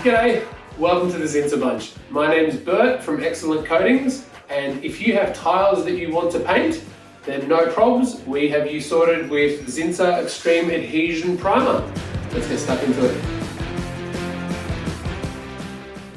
G'day, welcome to the Zinsser Bunch. My name is Bert from Excellent Coatings, and if you have tiles that you want to paint, then no problems. We have you sorted with Zinsser Extreme Adhesion Primer. Let's get stuck into it.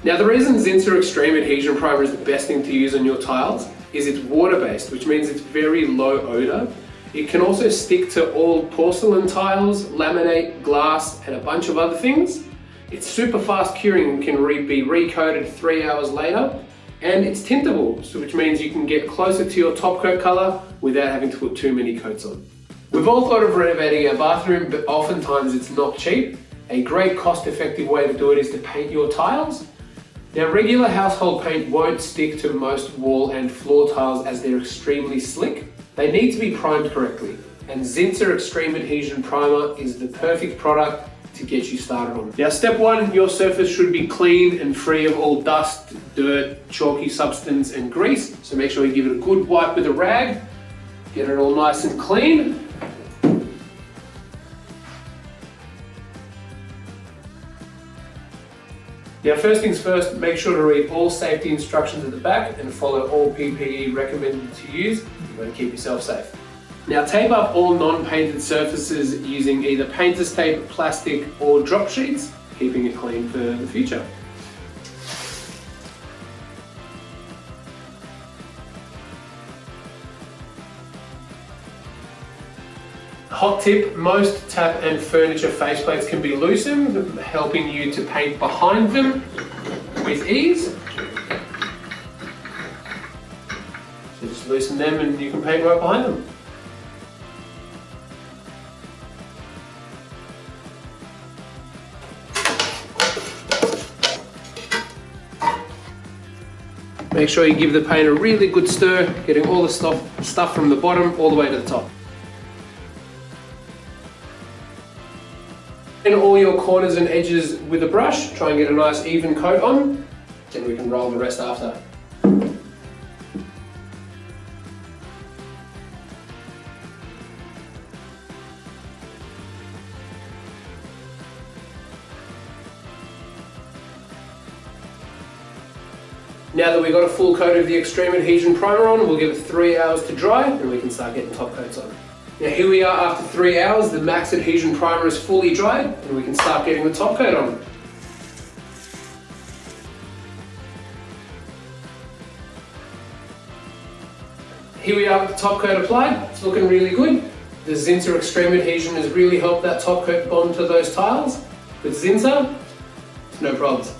Now, the reason Zinsser Extreme Adhesion Primer is the best thing to use on your tiles is it's water-based, which means it's very low odor. It can also stick to all porcelain tiles, laminate, glass, and a bunch of other things. It's super fast curing and can be recoated 3 hours later, and it's tintable, which means you can get closer to your top coat color without having to put too many coats on. We've all thought of renovating our bathroom, but oftentimes it's not cheap. A great cost-effective way to do it is to paint your tiles. Now, regular household paint won't stick to most wall and floor tiles as they're extremely slick. They need to be primed correctly, and Zinsser Extreme Adhesion Primer is the perfect product to get you started on. Now, step one, your surface should be clean and free of all dust, dirt, chalky substance, and grease. So make sure you give it a good wipe with a rag, get it all nice and clean. Now, first things first, make sure to read all safety instructions at the back and follow all PPE recommended to use. You want to keep yourself safe. Now, tape up all non-painted surfaces using either painter's tape, plastic, or drop sheets, keeping it clean for the future. Hot tip, most tap and furniture faceplates can be loosened, helping you to paint behind them with ease. So just loosen them and you can paint right behind them. Make sure you give the paint a really good stir, getting all the stuff from the bottom all the way to the top. And all your corners and edges with a brush, try and get a nice even coat on, then we can roll the rest after. Now that we've got a full coat of the Extreme Adhesion Primer on, we'll give it 3 hours to dry and we can start getting top coats on. Now here we are after 3 hours, the Max Adhesion Primer is fully dried and we can start getting the top coat on. Here we are with the top coat applied, it's looking really good. The Zinsser Extreme Adhesion has really helped that top coat bond to those tiles. With Zinsser, no problems.